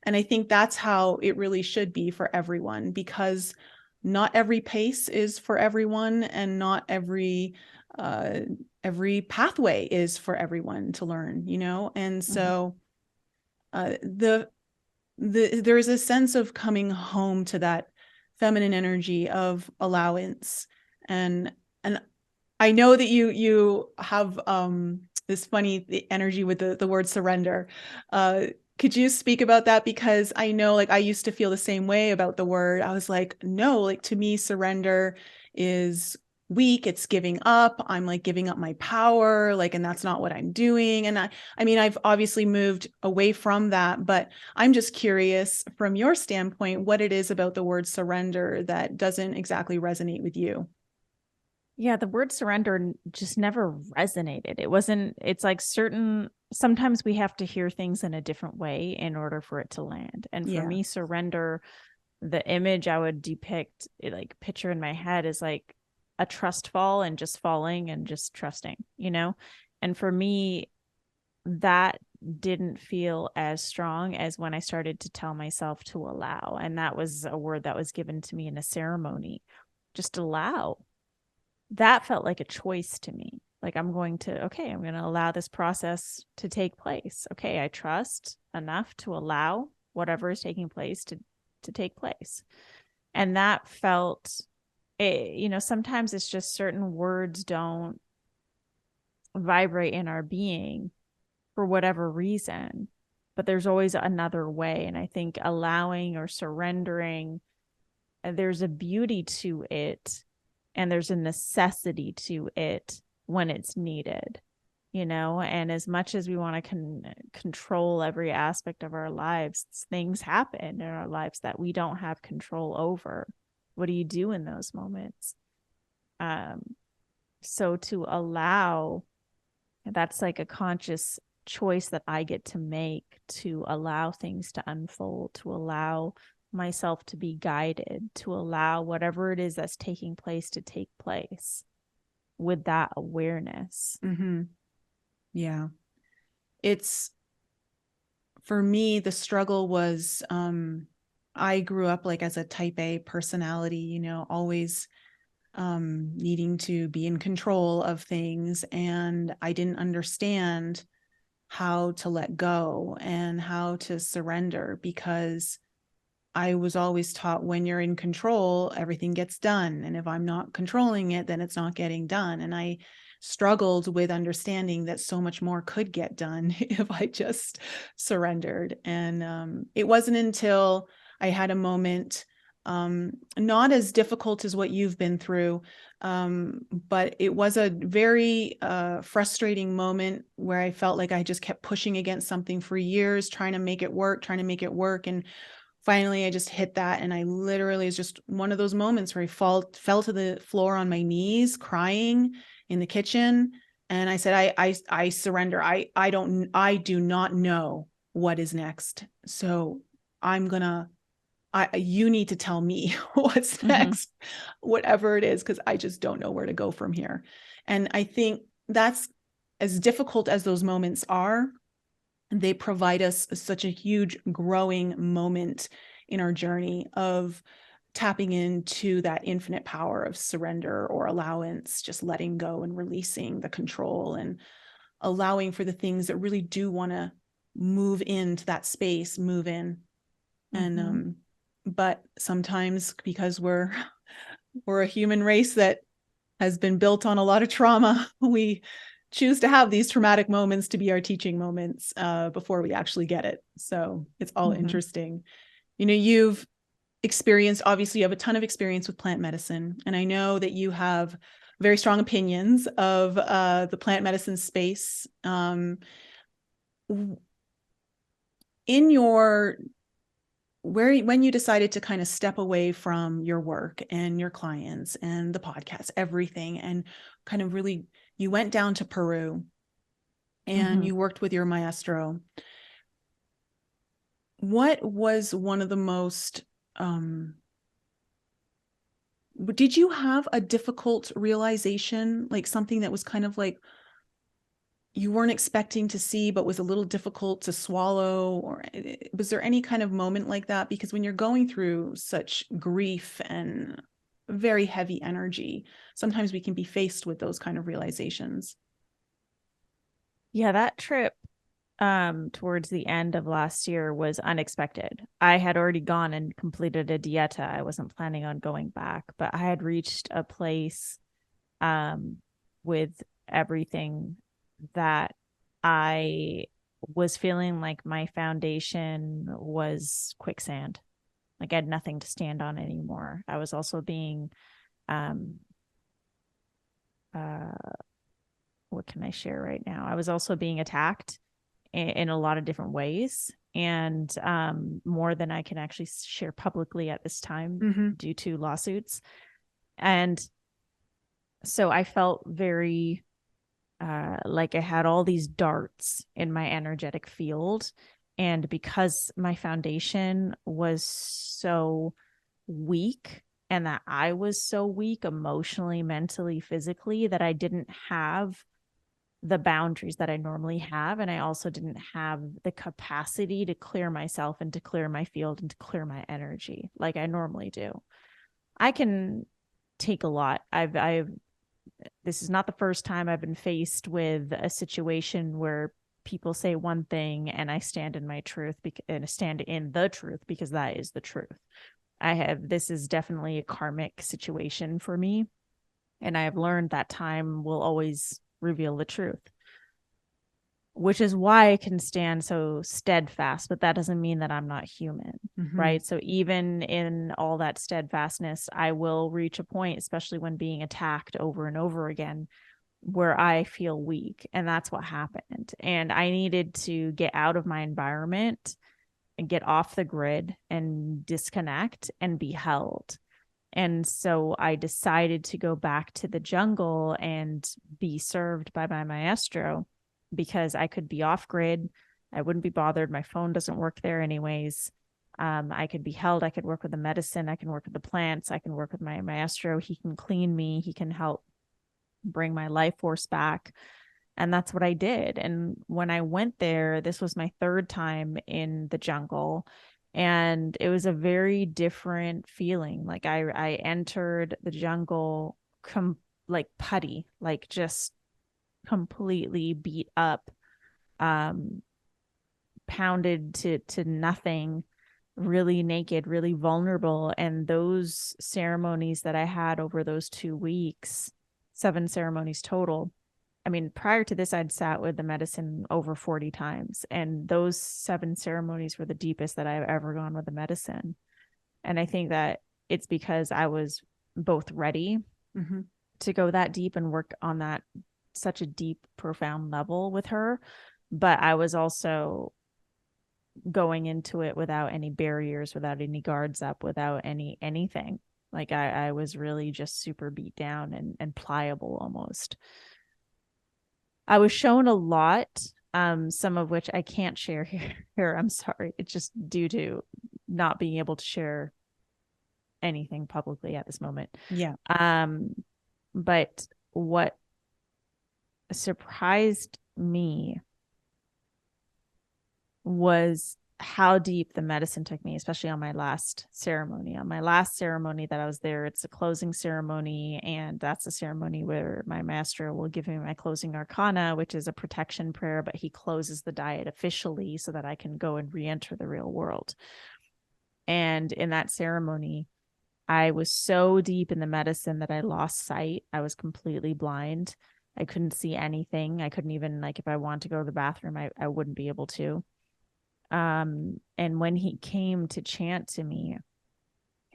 And I think that's how it really should be for everyone, because not every pace is for everyone, and not every pathway is for everyone to learn, And so there is a sense of coming home to that feminine energy of allowance. And I know that you have this funny energy with the word surrender. Could you speak about that? Because I know, like, I used to feel the same way about the word. I was like, no, like, to me, surrender is weak. It's giving up. I'm like giving up my power, like, and that's not what I'm doing. And I mean, I've obviously moved away from that, but I'm just curious from your standpoint, what it is about the word surrender that doesn't exactly resonate with you. Yeah, the word surrender just never resonated. It's like sometimes we have to hear things in a different way in order for it to land. And for me, surrender, the image I would depict, like picture in my head, is like a trust fall and just falling and just trusting, And for me, that didn't feel as strong as when I started to tell myself to allow. And that was a word that was given to me in a ceremony. Just allow. That felt like a choice to me. Like, I'm going to allow this process to take place. Okay, I trust enough to allow whatever is taking place to take place. And that felt, sometimes it's just certain words don't vibrate in our being for whatever reason, but there's always another way. And I think allowing or surrendering, there's a beauty to it. And there's a necessity to it when it's needed, and as much as we want to control every aspect of our lives, things happen in our lives that we don't have control over. What do you do in those moments? So to allow, that's like a conscious choice that I get to make, to allow things to unfold, to allow myself to be guided, to allow whatever it is that's taking place to take place with that awareness. Yeah. It's, for me, the struggle was, I grew up like as a type A personality, always needing to be in control of things. And I didn't understand how to let go and how to surrender, because I was always taught when you're in control, everything gets done. And if I'm not controlling it, then it's not getting done. And I struggled with understanding that so much more could get done if I just surrendered. And it wasn't until I had a moment, not as difficult as what you've been through, but it was a very frustrating moment where I felt like I just kept pushing against something for years, trying to make it work. And finally, I just hit that. And I literally, is just one of those moments where I fell to the floor on my knees, crying in the kitchen. And I said, I surrender. I do not know what is next. So you need to tell me what's next, whatever it is, because I just don't know where to go from here. And I think that's, as difficult as those moments are, they provide us such a huge growing moment in our journey of tapping into that infinite power of surrender or allowance, just letting go and releasing the control and allowing for the things that really do want to move into that space, move in. And but sometimes, because we're a human race that has been built on a lot of trauma, we choose to have these traumatic moments to be our teaching moments before we actually get it. So it's all interesting. You've experienced, obviously you have a ton of experience with plant medicine, and I know that you have very strong opinions of the plant medicine space. When you decided to kind of step away from your work and your clients and the podcast, everything, and kind of really, you went down to Peru and you worked with your maestro. What was one of the most, did you have a difficult realization, like something that was kind of like you weren't expecting to see, but was a little difficult to swallow? Or was there any kind of moment like that? Because when you're going through such grief and very heavy energy, sometimes we can be faced with those kind of realizations. Yeah, that trip towards the end of last year was unexpected. I had already gone and completed a dieta. I wasn't planning on going back, but I had reached a place with everything that I was feeling like my foundation was quicksand. Like I had nothing to stand on anymore. I was also being what can I share right now? I was also being attacked in a lot of different ways, and more than I can actually share publicly at this time due to lawsuits. And so I felt very like I had all these darts in my energetic field. And because my foundation was so weak, and that I was so weak emotionally, mentally, physically, that I didn't have the boundaries that I normally have. And I also didn't have the capacity to clear myself and to clear my field and to clear my energy like I normally do. I can take a lot. This is not the first time I've been faced with a situation where people say one thing and I stand in my truth and stand in the truth because that is the truth. This is definitely a karmic situation for me. And I have learned that time will always reveal the truth, which is why I can stand so steadfast, but that doesn't mean that I'm not human, right? So even in all that steadfastness, I will reach a point, especially when being attacked over and over again, where I feel weak. And that's what happened. And I needed to get out of my environment and get off the grid and disconnect and be held. And so I decided to go back to the jungle and be served by my maestro, because I could be off grid. I wouldn't be bothered. My phone doesn't work there anyways. I could be held. I could work with the medicine. I can work with the plants. I can work with my maestro. He can clean me. He can help bring my life force back. And that's what I did. And when I went there, this was my third time in the jungle. And it was a very different feeling. Like I entered the jungle like putty, like just completely beat up pounded to nothing, really naked, really vulnerable. And those ceremonies that I had over those 2 weeks, 7 ceremonies total. I mean, prior to this, I'd sat with the medicine over 40 times, and those 7 ceremonies were the deepest that I've ever gone with the medicine. And I think that it's because I was both ready to go that deep and work on that such a deep, profound level with her, but I was also going into it without any barriers, without any guards up, without anything. Like I was really just super beat down and pliable almost. I was shown a lot, some of which I can't share here. I'm sorry. It's just due to not being able to share anything publicly at this moment. Yeah. But what surprised me was how deep the medicine took me, especially on my last ceremony. On my last ceremony that I was there, it's a closing ceremony, and that's a ceremony where my master will give me my closing arcana, which is a protection prayer, but he closes the diet officially so that I can go and re-enter the real world. And in that ceremony, I was so deep in the medicine that I lost sight. I was completely blind. I couldn't see anything. I couldn't even, like, if I wanted to go to the bathroom, I wouldn't be able to. And when he came to chant to me,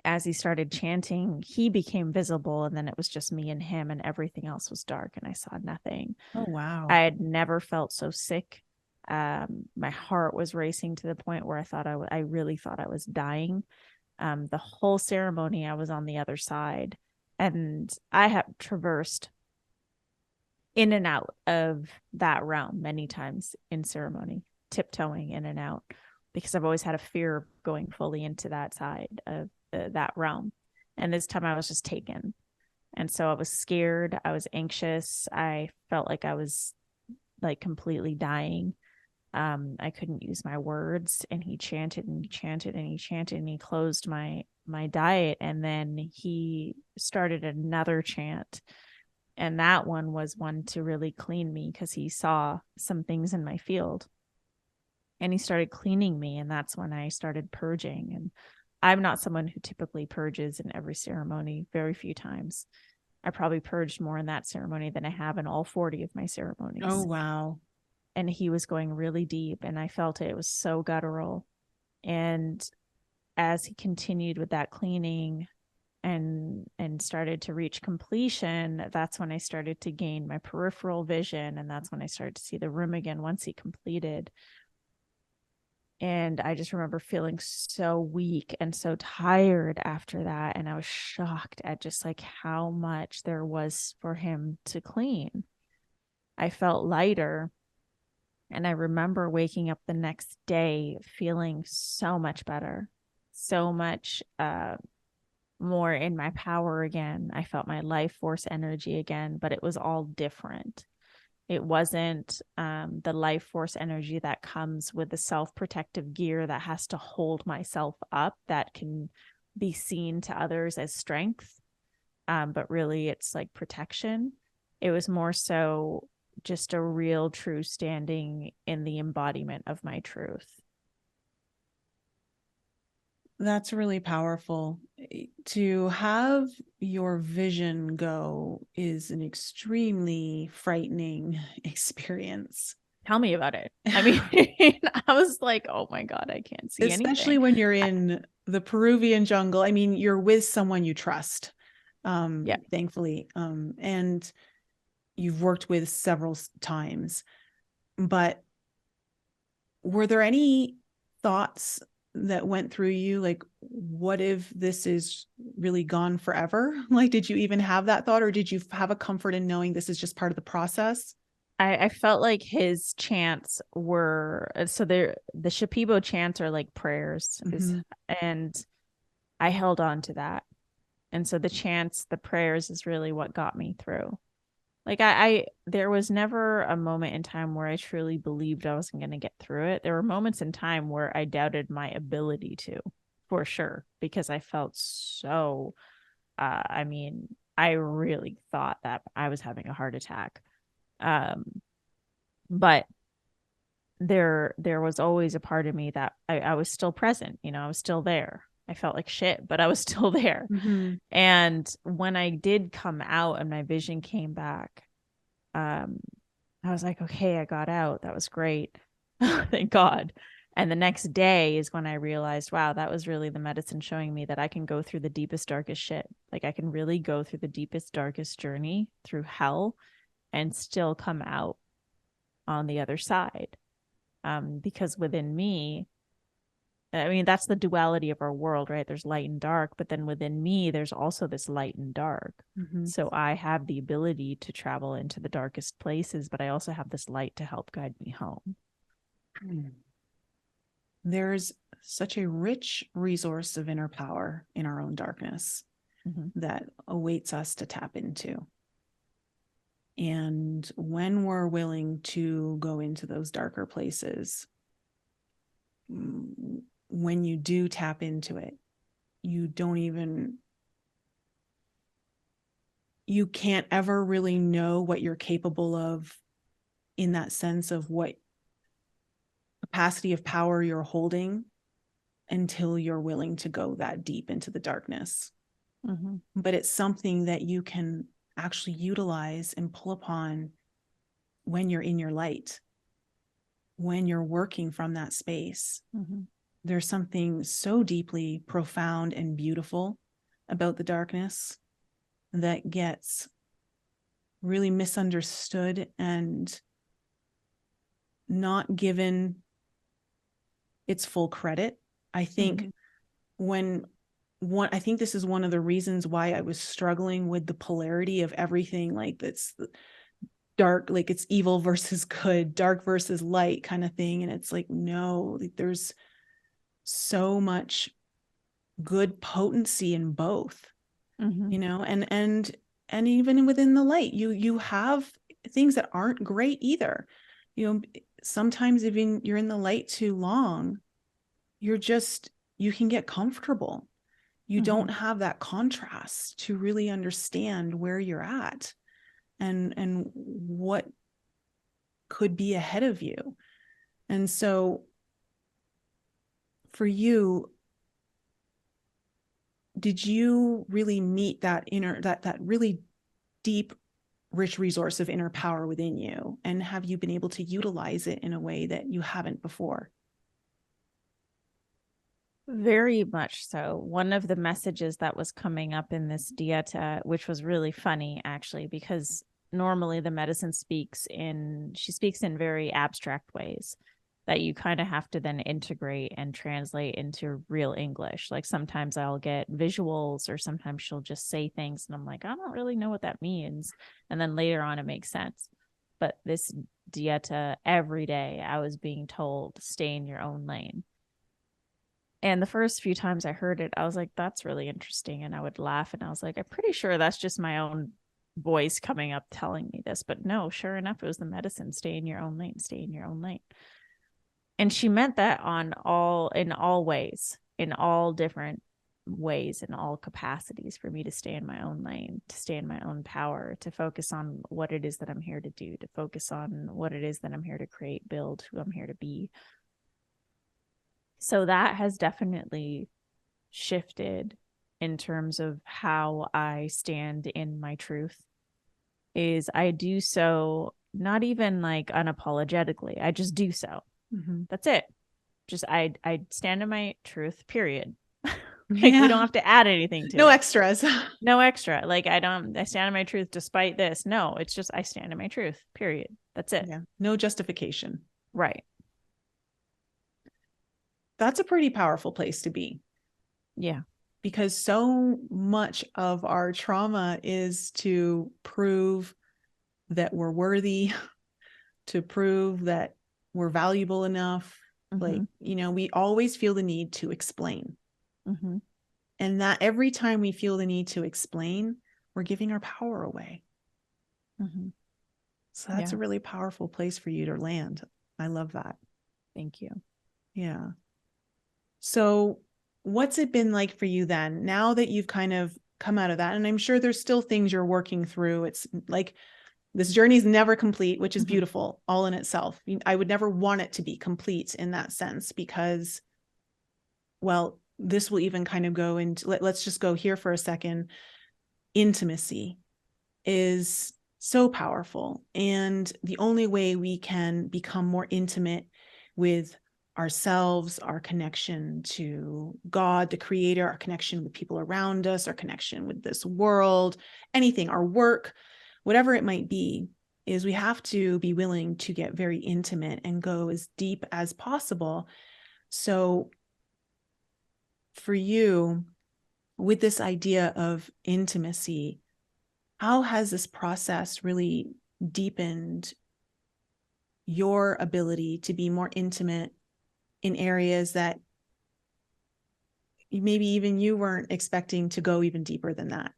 as he started chanting, he became visible, and then it was just me and him, and everything else was dark, and I saw nothing. Oh, wow. I had never felt so sick. My heart was racing to the point where I really thought I was dying. The whole ceremony, I was on the other side, and I have traversed in and out of that realm many times in ceremony, tiptoeing in and out, because I've always had a fear of going fully into that side of that realm. And this time I was just taken. And so I was scared. I was anxious. I felt like I was like completely dying. I couldn't use my words, and he chanted and he chanted and he chanted, and he closed my diet. And then he started another chant. And that one was one to really clean me, because he saw some things in my field, and he started cleaning me. And that's when I started purging. And I'm not someone who typically purges in every ceremony, very few times. I probably purged more in that ceremony than I have in all 40 of my ceremonies. Oh, wow. And he was going really deep, and I felt it was so guttural. And as he continued with that cleaning and started to reach completion, that's when I started to gain my peripheral vision, and that's when I started to see the room again once he completed. And I just remember feeling so weak and so tired after that, and I was shocked at just like how much there was for him to clean. I felt lighter. And I remember waking up the next day feeling so much better, so much more in my power again. I felt my life force energy again, but it was all different. It wasn't the life force energy that comes with the self-protective gear that has to hold myself up, that can be seen to others as strength. But really, it's like protection. It was more so just a real true standing in the embodiment of my truth. That's really powerful. To have your vision go is an extremely frightening experience. Tell me about it. I mean, I was like, oh my God, I can't see anything. Especially when you're in the Peruvian jungle. I mean, you're with someone you trust, thankfully. And you've worked with several times, but were there any thoughts that went through you, like, what if this is really gone forever? Like, did you even have that thought, or did you have a comfort in knowing this is just part of the process? I felt like his chants were, so the Shipibo chants are like prayers, and I held on to that. And so the chants, the prayers is really what got me through. Like there was never a moment in time where I truly believed I wasn't going to get through it. There were moments in time where I doubted my ability to, for sure, because I felt so, I mean, I really thought that I was having a heart attack. But there was always a part of me that I was still present. I was still there. I felt like shit, but I was still there. Mm-hmm. And when I did come out and my vision came back, I was like, okay, I got out. That was great. Thank God. And the next day is when I realized, wow, that was really the medicine showing me that I can go through the deepest, darkest shit. Like I can really go through the deepest, darkest journey through hell and still come out on the other side. Because within me, I mean, that's the duality of our world, right? There's light and dark, but then within me, there's also this light and dark. Mm-hmm. So I have the ability to travel into the darkest places, but I also have this light to help guide me home. There's such a rich resource of inner power in our own darkness that awaits us to tap into. And when we're willing to go into those darker places, when you do tap into it, you can't ever really know what you're capable of, in that sense of what capacity of power you're holding, until you're willing to go that deep into the darkness. But it's something that you can actually utilize and pull upon when you're in your light, when you're working from that space. There's something so deeply profound and beautiful about the darkness that gets really misunderstood and not given its full credit. I think I think this is one of the reasons why I was struggling with the polarity of everything, like that's dark, like it's evil versus good, dark versus light kind of thing. And it's like, no, like there's so much good potency in both, and even within the light, you have things that aren't great either. Sometimes even you're in the light too long, you can get comfortable. You don't have that contrast to really understand where you're at and what could be ahead of you. And so for you, did you really meet that really deep, rich resource of inner power within you? And have you been able to utilize it in a way that you haven't before? Very much so. One of the messages that was coming up in this dieta, which was really funny actually, because normally the medicine speaks in very abstract ways that you kind of have to then integrate and translate into real English. Like sometimes I'll get visuals, or sometimes she'll just say things and I'm like, I don't really know what that means. And then later on it makes sense. But this dieta, every day I was being told, stay in your own lane. And the first few times I heard it, I was like, that's really interesting. And I would laugh and I was like, I'm pretty sure that's just my own voice coming up telling me this. But no, sure enough, it was the medicine. Stay in your own lane, stay in your own lane. And she meant that in all ways, in all different ways, in all capacities, for me to stay in my own lane, to stay in my own power, to focus on what it is that I'm here to do, to focus on what it is that I'm here to create, build, who I'm here to be. So that has definitely shifted in terms of how I stand in my truth. Is I do so not even like unapologetically. I just do so. That's it. Just I stand in my truth, period. We don't have to add anything to it. No extras. No extra. Like I stand in my truth despite this. No, it's just I stand in my truth, period. That's it. Yeah. No justification. Right. That's a pretty powerful place to be. Yeah. Because so much of our trauma is to prove that we're worthy, to prove that we're valuable enough. Like, we always feel the need to explain. And that every time we feel the need to explain, we're giving our power away. So that's a really powerful place for you to land. I love that. Thank you. Yeah. So what's it been like for you then, now that you've kind of come out of that? And I'm sure there's still things you're working through. It's like, This journey is never complete, which is Mm-hmm. beautiful all in itself. I would never want it to be complete in that sense, because, well, this will even kind of go into, let's just go here for a second. Intimacy is so powerful. And the only way we can become more intimate with ourselves, our connection to God, the creator, our connection with people around us, our connection with this world, anything, our work, whatever it might be, is we have to be willing to get very intimate and go as deep as possible. So for you, with this idea of intimacy, how has this process really deepened your ability to be more intimate in areas that maybe even you weren't expecting to go even deeper than that?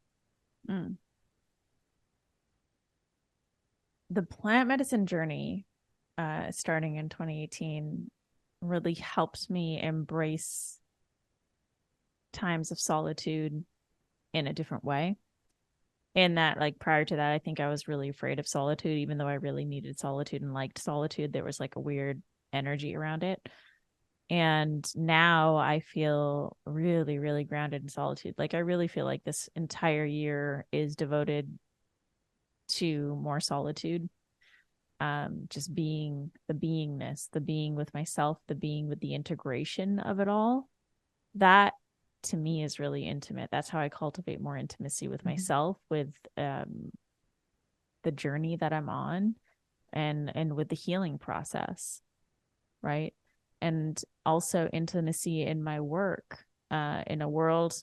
The plant medicine journey, starting in 2018, really helped me embrace times of solitude in a different way. In that, like, prior to that, I think I was really afraid of solitude, even though I really needed solitude and liked solitude. There was like a weird energy around it. And now I feel really, really grounded in solitude. Like, I really feel like this entire year is devoted to more solitude. Just being the beingness, the being with myself, the being with the integration of it all. That to me is really intimate. That's how I cultivate more intimacy with myself, with the journey that I'm on, and with the healing process, right? And also intimacy in my work, in a world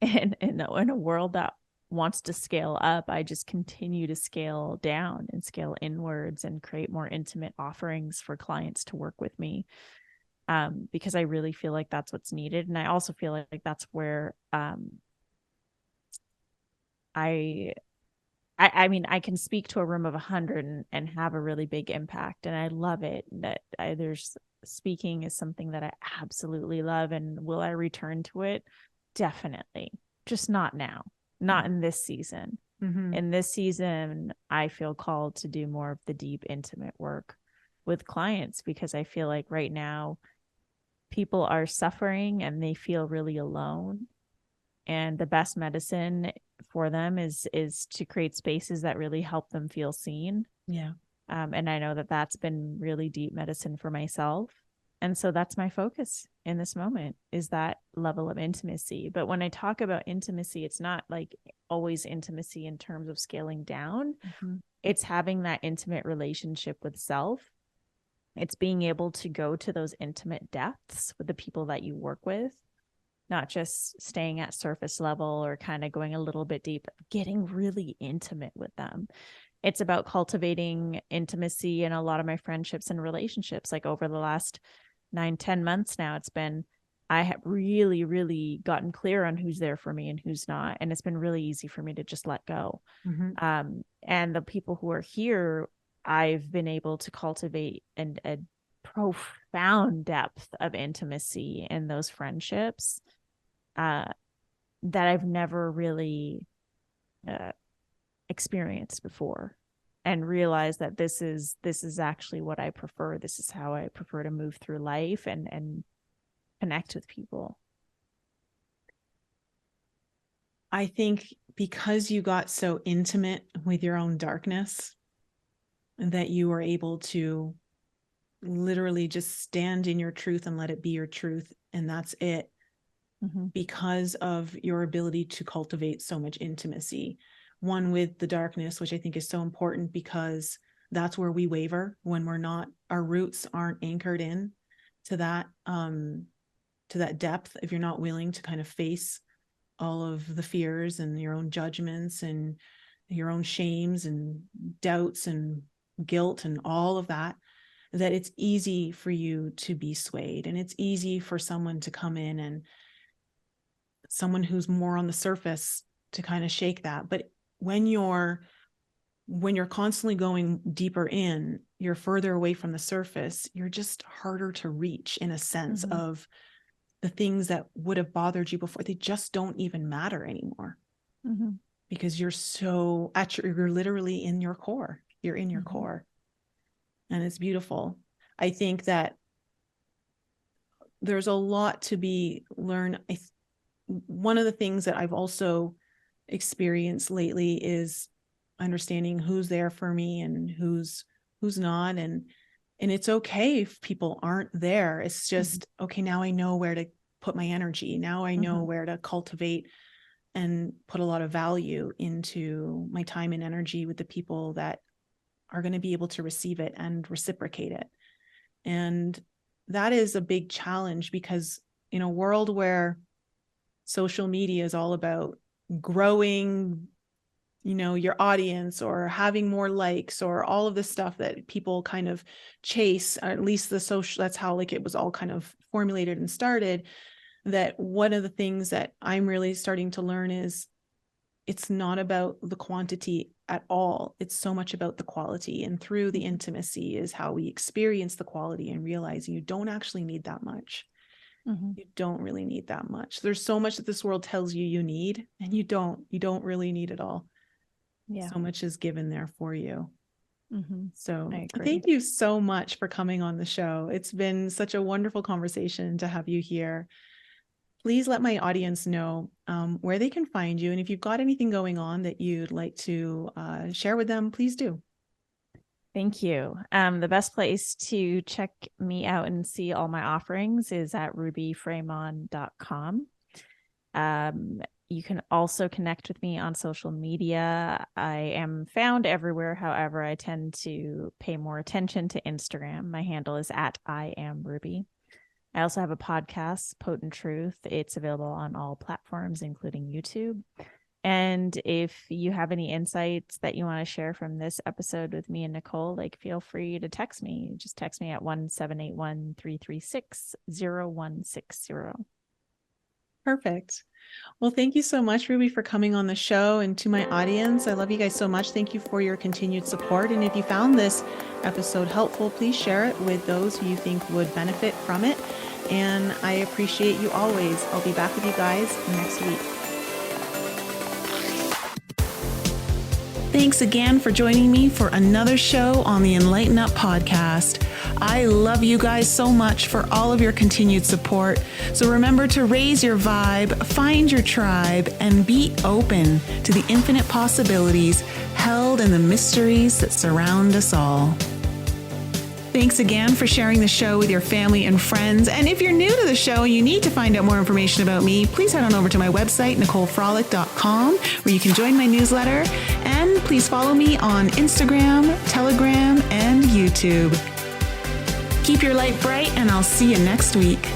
in a world that wants to scale up. I just continue to scale down and scale inwards and create more intimate offerings for clients to work with me, because I really feel like that's what's needed. And I also feel like that's where I mean, I can speak to a room of 100 and have a really big impact. And I love it. There's speaking is something that I absolutely love. And will I return to it? Definitely. Just not now, not in this season. Mm-hmm. In this season, I feel called to do more of the deep, intimate work with clients, because I feel like right now people are suffering and they feel really alone. And the best medicine for them is to create spaces that really help them feel seen. Yeah. And I know that that's been really deep medicine for myself. And so that's my focus in this moment, is that level of intimacy. But when I talk about intimacy, it's not like always intimacy in terms of scaling down. Mm-hmm. It's having that intimate relationship with self. It's being able to go to those intimate depths with the people that you work with, not just staying at surface level or kind of going a little bit deep, getting really intimate with them. It's about cultivating intimacy in a lot of my friendships and relationships. Like over the last 9-10 months now, it's been, I have really, really gotten clear on who's there for me and who's not. And it's been really easy for me to just let go. Mm-hmm. And the people who are here, I've been able to cultivate a profound depth of intimacy in those friendships that I've never really experienced before, and realized that this is actually what I prefer. This is how I prefer to move through life and connect with people. I think because you got so intimate with your own darkness, that you were able to literally just stand in your truth and let it be your truth. And that's it. Mm-hmm. Because of your ability to cultivate so much intimacy, one with the darkness, which I think is so important, because that's where we waver when we're not, our roots aren't anchored in to that depth. If you're not willing to kind of face all of the fears and your own judgments and your own shames and doubts and guilt and all of that, that it's easy for you to be swayed. And it's easy for someone to come in, and someone who's more on the surface, to kind of shake that. But when you're constantly going deeper in, you're further away from the surface, you're just harder to reach, in a sense. Mm-hmm. Of the things that would have bothered you before, they just don't even matter anymore. Mm-hmm. because you're you're literally in your core. You're in your core. And it's beautiful. I think that there's a lot to be learned. One of the things that I've also experienced lately is understanding who's there for me and who's not. And it's okay if people aren't there. It's just, okay, now I know where to put my energy. Now I know where to cultivate and put a lot of value into my time and energy with the people that are going to be able to receive it and reciprocate it. And that is a big challenge, because in a world where social media is all about growing, your audience or having more likes or all of the stuff that people kind of chase, or at least the social, that's how like it was all kind of formulated and started, that one of the things that I'm really starting to learn is it's not about the quantity at all. It's so much about the quality. And through the intimacy is how we experience the quality and realize you don't actually need that much. You don't really need that much. There's so much that this world tells you you need, and you don't really need it all. Yeah. So much is given there for you. So thank you so much for coming on the show. It's been such a wonderful conversation to have you here. Please let my audience know where they can find you. And if you've got anything going on that you'd like to share with them, please do. Thank you. The best place to check me out and see all my offerings is at rubyfremon.com. You can also connect with me on social media. I am found everywhere. However, I tend to pay more attention to Instagram. My handle is at @IamRuby. I also have a podcast, Potent Truth. It's available on all platforms, including YouTube. And if you have any insights that you want to share from this episode with me and Nicole, feel free to text me. Just text me at 1-781-336-0160. Perfect. Well, thank you so much, Ruby, for coming on the show. And to my audience, I love you guys so much. Thank you for your continued support. And if you found this episode helpful, please share it with those who you think would benefit from it. And I appreciate you always. I'll be back with you guys next week. Thanks again for joining me for another show on the Enlighten Up podcast. I love you guys so much for all of your continued support. So remember to raise your vibe, find your tribe, and be open to the infinite possibilities held in the mysteries that surround us all. Thanks again for sharing the show with your family and friends. And if you're new to the show and you need to find out more information about me, please head on over to my website, NicoleFrolick.com, where you can join my newsletter. And please follow me on Instagram, Telegram, and YouTube. Keep your light bright, and I'll see you next week.